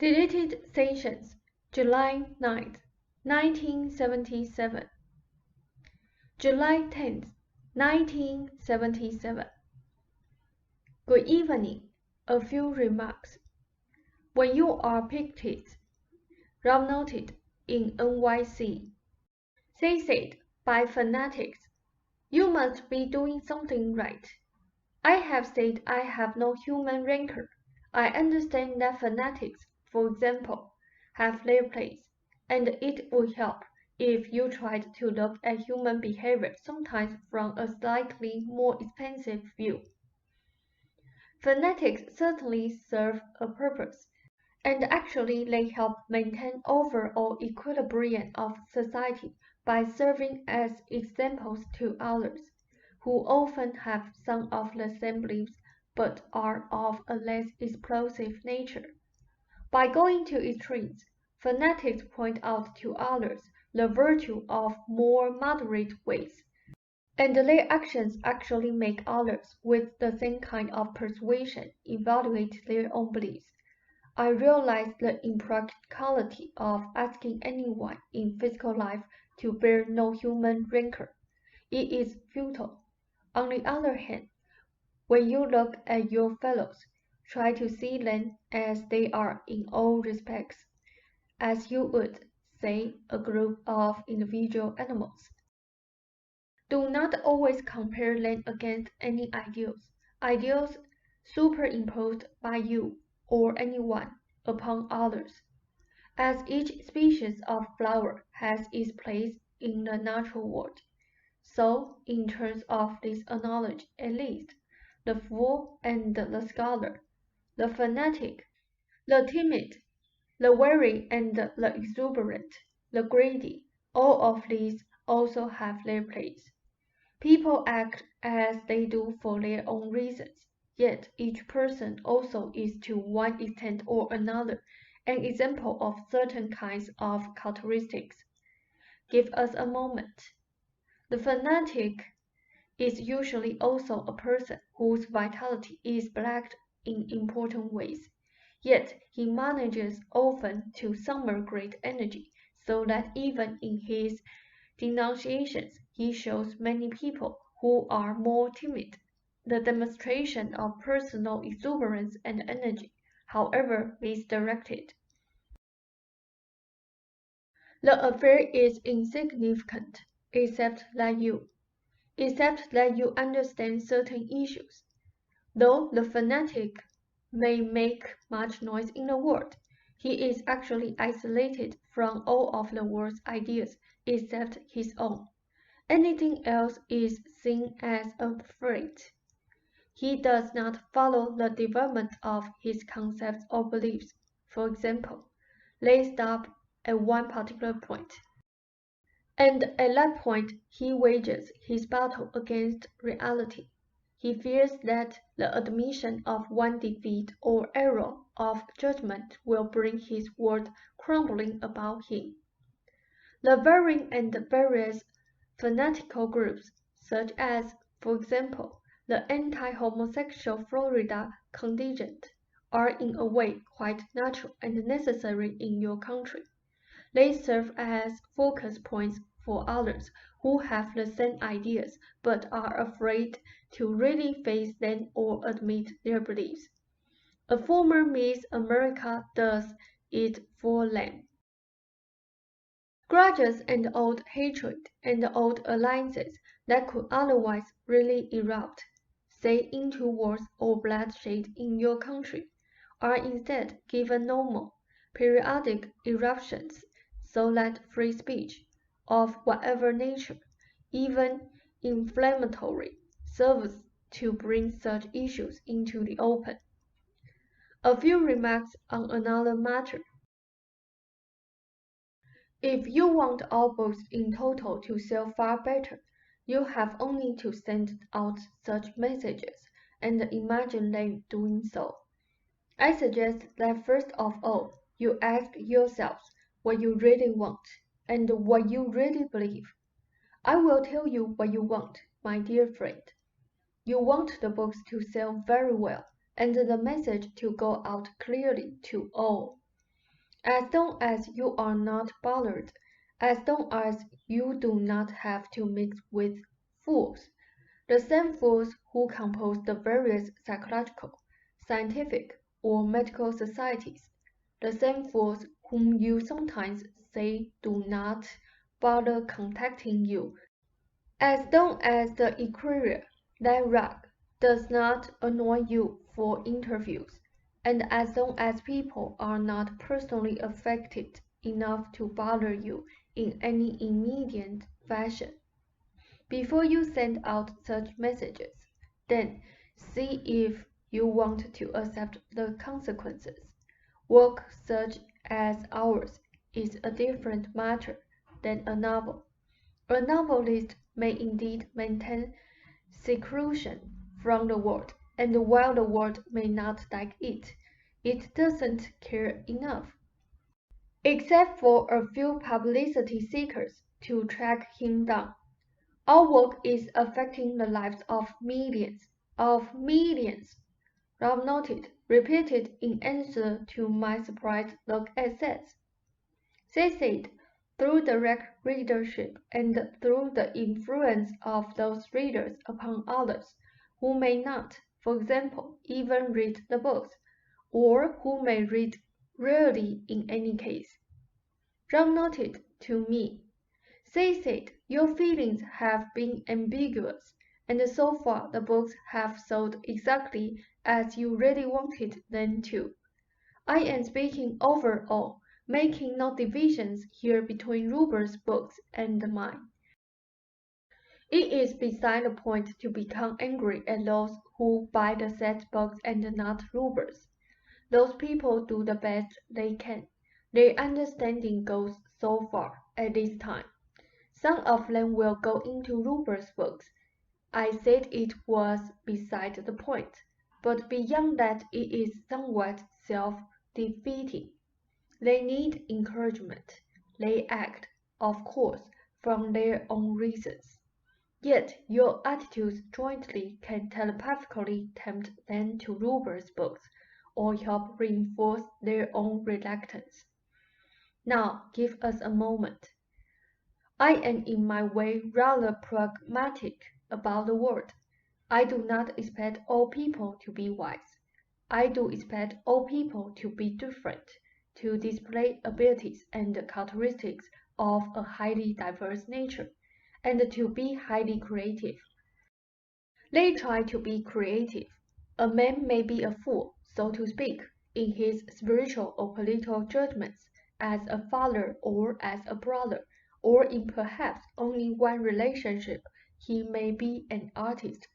Deleted Sessions, July 9th, 1977. July 10th, 1977. Good evening. A few remarks. When you are picked, noted in NYC, seized by fanatics, you must be doing something right. I have said I have no human rancor. I understand that fanatics, for example, have their place, and it would help if you tried to look at human behavior sometimes from a slightly more expansive view. Fanatics certainly serve a purpose, and actually they help maintain overall equilibrium of society by serving as examples to others, who often have some of the same beliefs but are of a less explosive nature. By going to extremes, fanatics point out to others the virtue of more moderate ways, and their actions actually make others with the same kind of persuasion evaluate their own beliefs. I realize the impracticality of asking anyone in physical life to bear no human rancor. It is futile. On the other hand, when you look at your fellows, try to see them as they are in all respects, as you would, say, a group of individual animals. Do not always compare them against any ideals superimposed by you or anyone upon others. As each species of flower has its place in the natural world, so, in terms of this analogy at least, the fool and the scholar, the fanatic, the timid, the wary and the exuberant, the greedy, all of these also have their place. People act as they do for their own reasons, yet each person also is to one extent or another an example of certain kinds of characteristics. Give us a moment. The fanatic is usually also a person whose vitality is blacked in important ways, yet he manages often to summon great energy, so that even in his denunciations he shows many people who are more timid the demonstration of personal exuberance and energy, however misdirected. The affair is insignificant, except that you understand certain issues. Though the fanatic may make much noise in the world, he is actually isolated from all of the world's ideas except his own. Anything else is seen as a threat. He does not follow the development of his concepts or beliefs. For example, they stop at one particular point, and at that point he wages his battle against reality. He fears that the admission of one defeat or error of judgment will bring his world crumbling about him. The varying and various fanatical groups, such as, for example, the anti-homosexual Florida contingent, are in a way quite natural and necessary in your country. They serve as focus points for others who have the same ideas but are afraid to really face them or admit their beliefs. A former Miss America does it for them. Grudges and old hatred and old alliances that could otherwise really erupt, say into wars or bloodshed in your country, are instead given normal, periodic eruptions, so that free speech, of whatever nature, even inflammatory, serves to bring such issues into the open. A few remarks on another matter. If you want all books in total to sell far better, you have only to send out such messages and imagine them doing so. I suggest that first of all, you ask yourselves what you really want and what you really believe. I will tell you what you want, my dear friend. You want the books to sell very well and the message to go out clearly to all. As long as you are not bothered, as long as you do not have to mix with fools, the same fools who compose the various psychological, scientific, or medical societies, the same fools whom you sometimes say do not bother contacting you, as long as the inquirer, that rag, does not annoy you for interviews, and as long as people are not personally affected enough to bother you in any immediate fashion. Before you send out such messages, then see if you want to accept the consequences. Work such as ours is a different matter than a novel. A novelist may indeed maintain seclusion from the world, and while the world may not like it, it doesn't care enough, except for a few publicity seekers, to track him down. Our work is affecting the lives of millions, Rob noted, repeated in answer to my surprised look at Seth. They said, through direct readership and through the influence of those readers upon others, who may not, for example, even read the books, or who may read rarely in any case. John noted to me, they said, your feelings have been ambiguous, and so far the books have sold exactly as you really wanted them to. I am speaking overall, making no divisions here between Ruber's books and mine. It is beside the point to become angry at those who buy the Seth books and not Ruber's. Those people do the best they can. Their understanding goes so far at this time. Some of them will go into Ruber's books. I said it was beside the point, but beyond that it is somewhat self-defeating. They need encouragement. They act, of course, from their own reasons. Yet your attitudes jointly can telepathically tempt them to Ruber's books, or help reinforce their own reluctance. Now give us a moment. I am in my way rather pragmatic about the world. I do not expect all people to be wise. I do expect all people to be different, to display abilities and characteristics of a highly diverse nature, and to be highly creative. They try to be creative. A man may be a fool, so to speak, in his spiritual or political judgments, as a father or as a brother, or in perhaps only one relationship he may be an artist,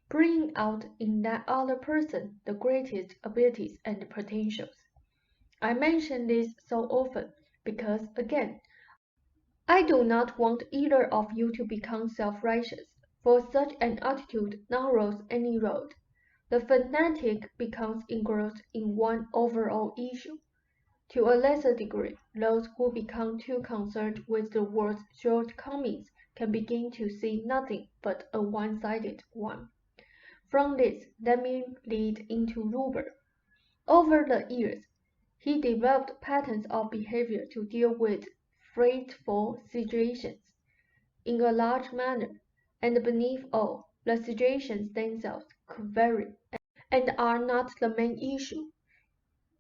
bringing out in that other person the greatest abilities and potentials. I mention this so often because, again, I do not want either of you to become self-righteous, for such an attitude narrows any road. The fanatic becomes engrossed in one overall issue. To a lesser degree, those who become too concerned with the world's shortcomings can begin to see nothing but a one-sided one. From this, let me lead into Ruber. Over the years, he developed patterns of behavior to deal with frightful situations in a large manner, and beneath all, the situations themselves could vary and are not the main issue.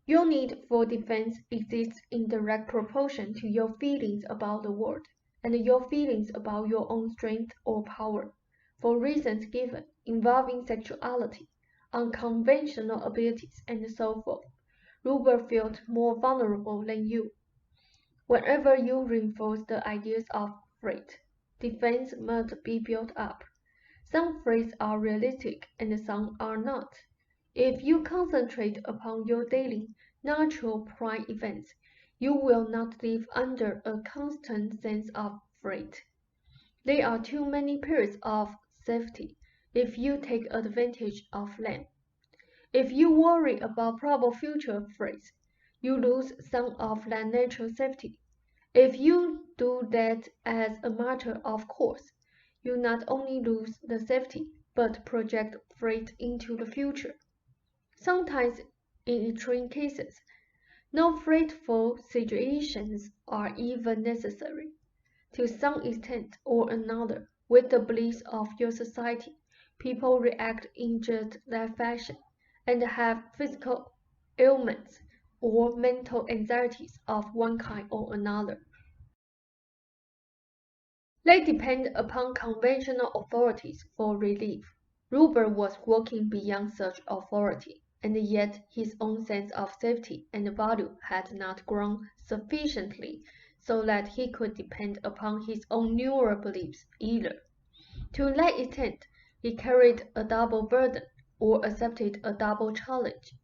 Your need for defense exists in direct proportion to your feelings about the world, and your feelings about your own strength or power, for reasons given, involving sexuality, unconventional abilities, and so forth. Ruber felt more vulnerable than you. Whenever you reinforce the ideas of threat, defense must be built up. Some threats are realistic and some are not. If you concentrate upon your daily, natural prime events, you will not live under a constant sense of threat. There are too many periods of safety if you take advantage of them. If you worry about probable future threats, you lose some of that natural safety. If you do that as a matter of course, you not only lose the safety, but project threat into the future. Sometimes, in extreme cases, No frightful situations are even necessary. To some extent or another, with the beliefs of your society, people react in just that fashion and have physical ailments or mental anxieties of one kind or another. They depend upon conventional authorities for relief. Ruber was walking beyond such authority, and yet his own sense of safety and value had not grown sufficiently so that he could depend upon his own newer beliefs either. To that extent, he carried a double burden, or accepted a double challenge.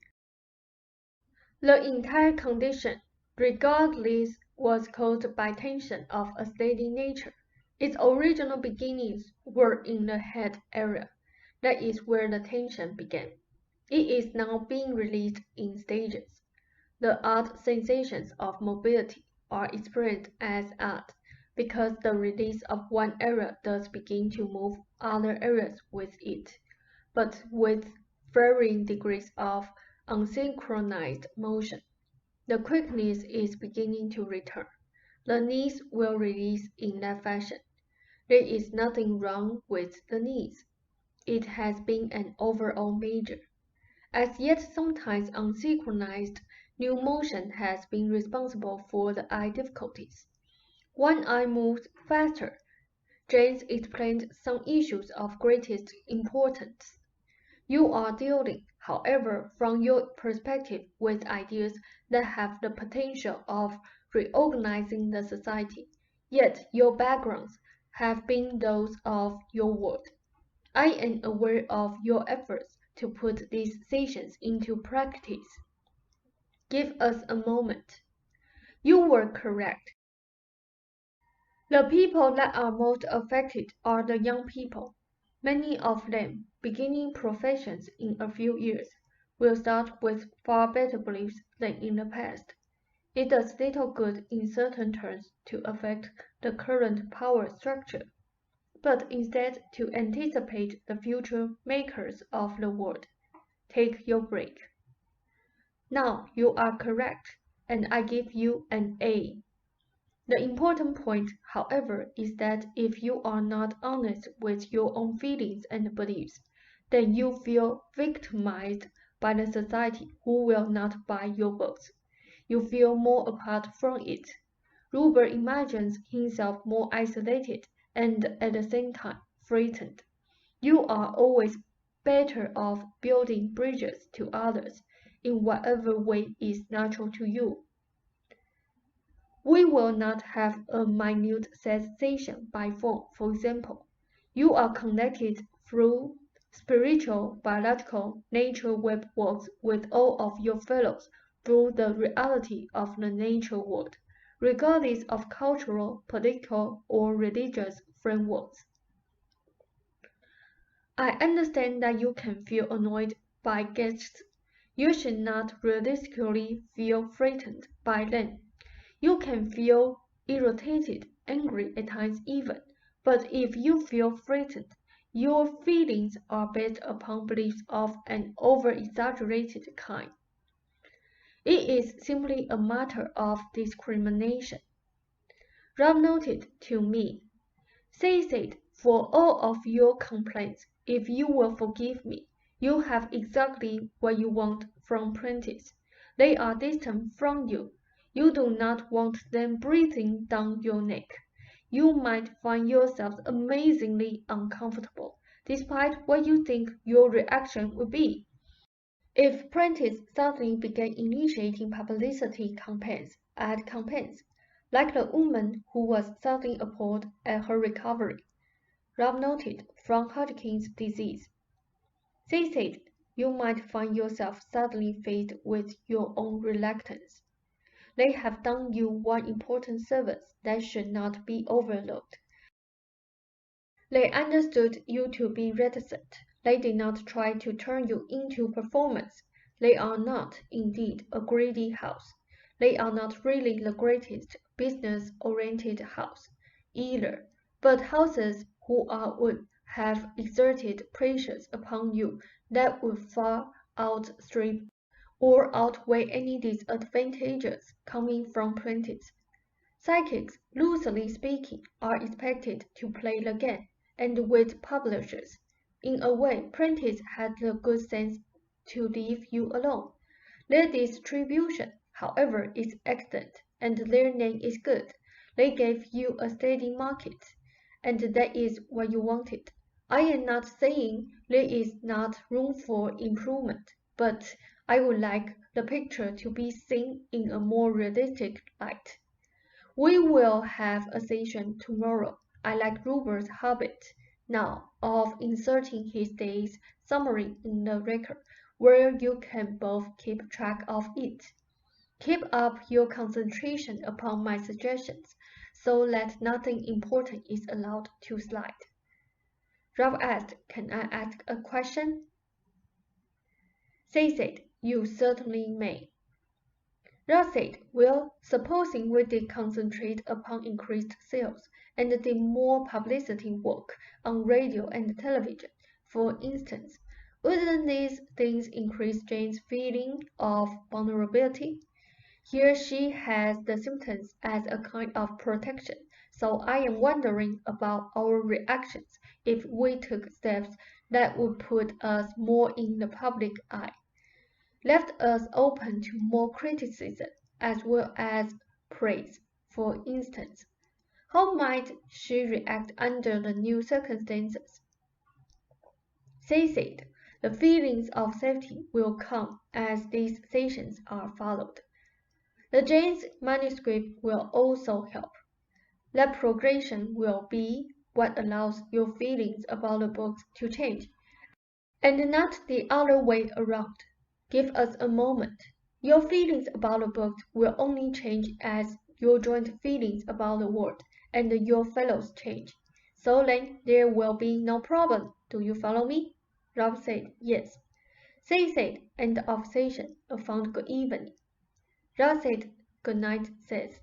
The entire condition, regardless, was caused by tension of a steady nature. Its original beginnings were in the head area. That is where the tension began. It is now being released in stages. The odd sensations of mobility are experienced as odd because the release of one area does begin to move other areas with it, but with varying degrees of unsynchronized motion. The quickness is beginning to return. The knees will release in that fashion. There is nothing wrong with the knees. It has been an overall measure. As yet sometimes unsynchronized new motion has been responsible for the eye difficulties. One eye moves faster. James explained some issues of greatest importance. You are dealing, however, from your perspective with ideas that have the potential of reorganizing the society, yet your backgrounds have been those of your world. I am aware of your efforts to put these sessions into practice. Give us a moment. You were correct. The people that are most affected are the young people. Many of them, beginning professions in a few years, will start with far better beliefs than in the past. It does little good in certain terms to affect the current power structure, but instead to anticipate the future makers of the world. Take your break. Now you are correct, and I give you an A. The important point, however, is that if you are not honest with your own feelings and beliefs, then you feel victimized by the society who will not buy your books. You feel more apart from it. Ruber imagines himself more isolated and at the same time frightened. You are always better off building bridges to others in whatever way is natural to you. We will not have a minute sensation by phone, for example. You are connected through spiritual, biological, nature web works with all of your fellows through the reality of the nature world, regardless of cultural, political, or religious frameworks. I understand that you can feel annoyed by guests. You should not realistically feel frightened by them. You can feel irritated, angry at times even, but if you feel frightened, your feelings are based upon beliefs of an over-exaggerated kind. It is simply a matter of discrimination. Rob noted to me, "Say it, for all of your complaints, if you will forgive me, you have exactly what you want from Prentice. They are distant from you. You do not want them breathing down your neck. You might find yourselves amazingly uncomfortable, despite what you think your reaction would be. If Prentice suddenly began initiating publicity ad campaigns, like the woman who was suddenly appalled at her recovery, Rob noted, from Hodgkin's disease. Say said, you might find yourself suddenly faced with your own reluctance. They have done you one important service that should not be overlooked. They understood you to be reticent. They did not try to turn you into performance. They are not, indeed, a greedy house. They are not really the greatest business-oriented house, either, but houses would have exerted pressures upon you that would far outstrip or outweigh any disadvantages coming from practice. Psychics, loosely speaking, are expected to play the game, and with publishers. In a way, practice had the good sense to leave you alone. Their distribution, however, is excellent, and their name is good. They gave you a steady market, and that is what you wanted. I am not saying there is not room for improvement, but I would like the picture to be seen in a more realistic light. We will have a session tomorrow. I like Rupert's habit now of inserting his day's summary in the record, where you can both keep track of it. Keep up your concentration upon my suggestions, so that nothing important is allowed to slide. Ralph asked, "Can I ask a question?" Seth said, "You certainly may." Ralph said, "Well, supposing we did concentrate upon increased sales, and did more publicity work on radio and television, for instance, wouldn't these things increase Jane's feeling of vulnerability? Here she has the symptoms as a kind of protection, so I am wondering about our reactions if we took steps that would put us more in the public eye, left us open to more criticism as well as praise. For instance, how might she react under the new circumstances?" Seth said, "The feelings of safety will come as these sessions are followed. The Jane's manuscript will also help. That progression will be what allows your feelings about the books to change, and not the other way around. Give us a moment. Your feelings about the books will only change as your joint feelings about the world and your fellows change. So then there will be no problem. Do you follow me?" Rob said, "Yes." Seth said, "End of session. A fond good evening." Rob said, "Good night, Seth."